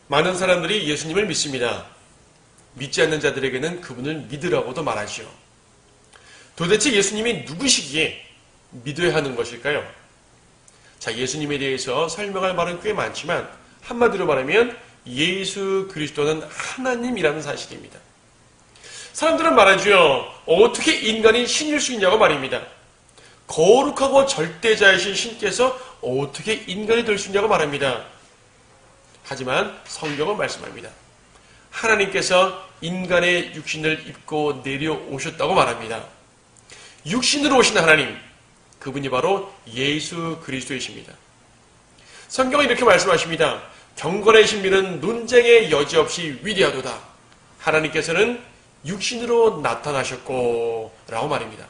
많은 사람들이 예수님을 믿습니다. 믿지 않는 자들에게는 그분을 믿으라고도 말하지요. 도대체 예수님이 누구시기에 믿어야 하는 것일까요? 자, 예수님에 대해서 설명할 말은 꽤 많지만 한마디로 말하면 예수 그리스도는 하나님이라는 사실입니다. 사람들은 말하죠. 어떻게 인간이 신일 수 있냐고 말입니다. 거룩하고 절대자이신 신께서 어떻게 인간이 될 수 있냐고 말합니다. 하지만 성경은 말씀합니다. 하나님께서 인간의 육신을 입고 내려오셨다고 말합니다. 육신으로 오신 하나님, 그분이 바로 예수 그리스도이십니다. 성경은 이렇게 말씀하십니다. 경건의 신비는 논쟁의 여지없이 위대하도다. 하나님께서는 육신으로 나타나셨고 라고 말입니다.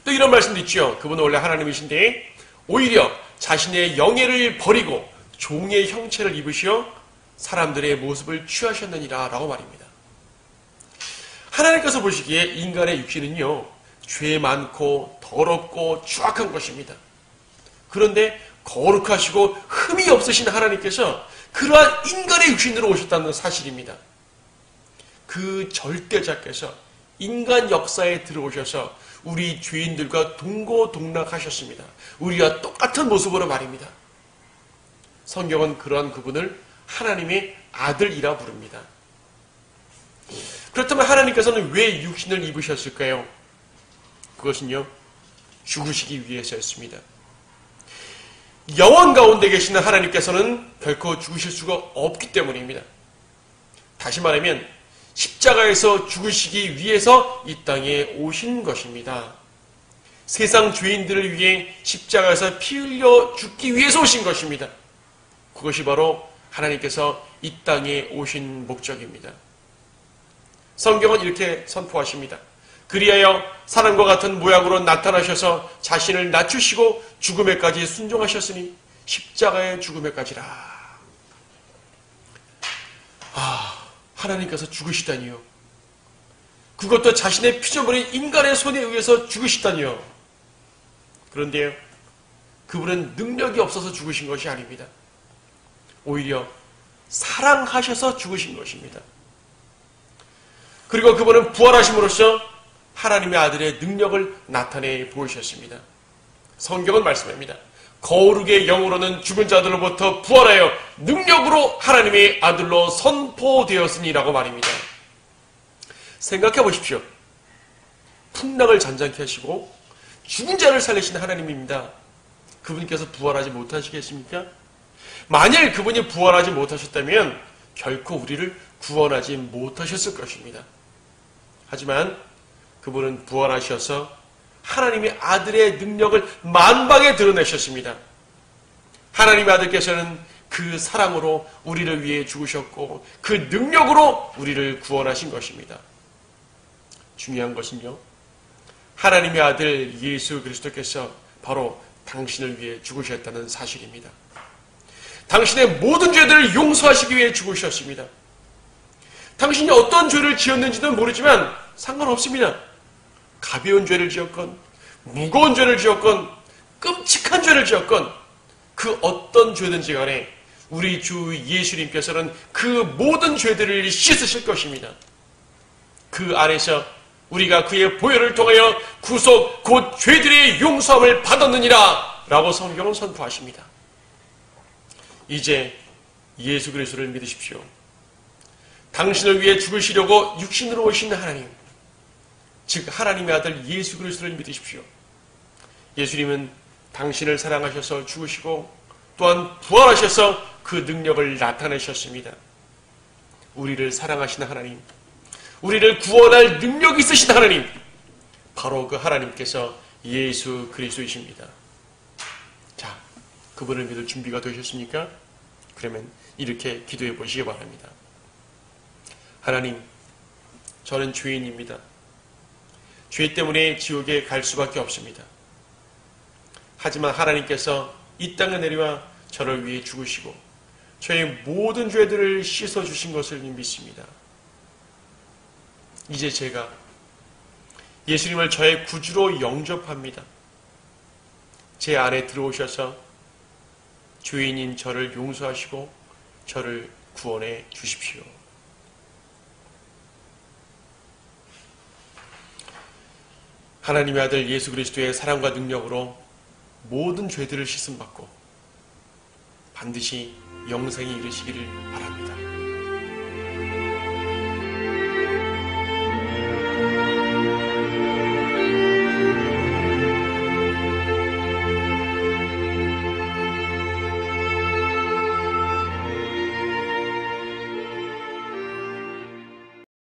또 이런 말씀도 있죠. 그분은 원래 하나님이신데 오히려 자신의 영예를 버리고 종의 형체를 입으시어 사람들의 모습을 취하셨느니라 라고 말입니다. 하나님께서 보시기에 인간의 육신은요, 죄 많고 더럽고 추악한 것입니다. 그런데 거룩하시고 흠이 없으신 하나님께서 그러한 인간의 육신으로 오셨다는 사실입니다. 그 절대자께서 인간 역사에 들어오셔서 우리 죄인들과 동고동락하셨습니다. 우리와 똑같은 모습으로 말입니다. 성경은 그러한 그분을 하나님의 아들이라 부릅니다. 그렇다면 하나님께서는 왜 육신을 입으셨을까요? 그것은요, 죽으시기 위해서였습니다. 영원 가운데 계시는 하나님께서는 결코 죽으실 수가 없기 때문입니다. 다시 말하면 십자가에서 죽으시기 위해서 이 땅에 오신 것입니다. 세상 죄인들을 위해 십자가에서 피 흘려 죽기 위해서 오신 것입니다. 그것이 바로 하나님께서 이 땅에 오신 목적입니다. 성경은 이렇게 선포하십니다. 그리하여 사람과 같은 모양으로 나타나셔서 자신을 낮추시고 죽음에까지 순종하셨으니 십자가의 죽음에까지라. 하나님께서 죽으시다니요. 그것도 자신의 피조물인 인간의 손에 의해서 죽으시다니요. 그런데요, 그분은 능력이 없어서 죽으신 것이 아닙니다. 오히려 사랑하셔서 죽으신 것입니다. 그리고 그분은 부활하심으로써 하나님의 아들의 능력을 나타내 보이셨습니다. 성경은 말씀합니다. 거룩의 영으로는 죽은 자들로부터 부활하여 능력으로 하나님의 아들로 선포되었으니라고 말입니다. 생각해 보십시오. 풍랑을 잔잔케 하시고 죽은 자를 살리신 하나님입니다. 그분께서 부활하지 못하시겠습니까? 만일 그분이 부활하지 못하셨다면 결코 우리를 구원하지 못하셨을 것입니다. 하지만 그분은 부활하셔서 하나님의 아들의 능력을 만방에 드러내셨습니다. 하나님의 아들께서는 그 사랑으로 우리를 위해 죽으셨고 그 능력으로 우리를 구원하신 것입니다. 중요한 것은요, 하나님의 아들 예수 그리스도께서 바로 당신을 위해 죽으셨다는 사실입니다. 당신의 모든 죄들을 용서하시기 위해 죽으셨습니다. 당신이 어떤 죄를 지었는지는 모르지만 상관없습니다. 가벼운 죄를 지었건 무거운 죄를 지었건 끔찍한 죄를 지었건 그 어떤 죄든지 간에 우리 주 예수님께서는 그 모든 죄들을 씻으실 것입니다. 그 안에서 우리가 그의 보혈을 통하여 구속 곧 죄들의 용서함을 받았느니라 라고 성경은 선포하십니다. 이제 예수 그리스도를 믿으십시오. 당신을 위해 죽으시려고 육신으로 오신 하나님, 즉 하나님의 아들 예수 그리스도를 믿으십시오. 예수님은 당신을 사랑하셔서 죽으시고 또한 부활하셔서 그 능력을 나타내셨습니다. 우리를 사랑하시는 하나님, 우리를 구원할 능력이 있으신 하나님, 바로 그 하나님께서 예수 그리스도이십니다. 자, 그분을 믿을 준비가 되셨습니까? 그러면 이렇게 기도해 보시기 바랍니다. 하나님, 저는 죄인입니다. 죄 때문에 지옥에 갈 수밖에 없습니다. 하지만 하나님께서 이 땅에 내려와 저를 위해 죽으시고 저의 모든 죄들을 씻어주신 것을 믿습니다. 이제 제가 예수님을 저의 구주로 영접합니다. 제 안에 들어오셔서 죄인인 저를 용서하시고 저를 구원해 주십시오. 하나님의 아들 예수 그리스도의 사랑과 능력으로 모든 죄들을 씻음받고 반드시 영생에 이르시기를 바랍니다.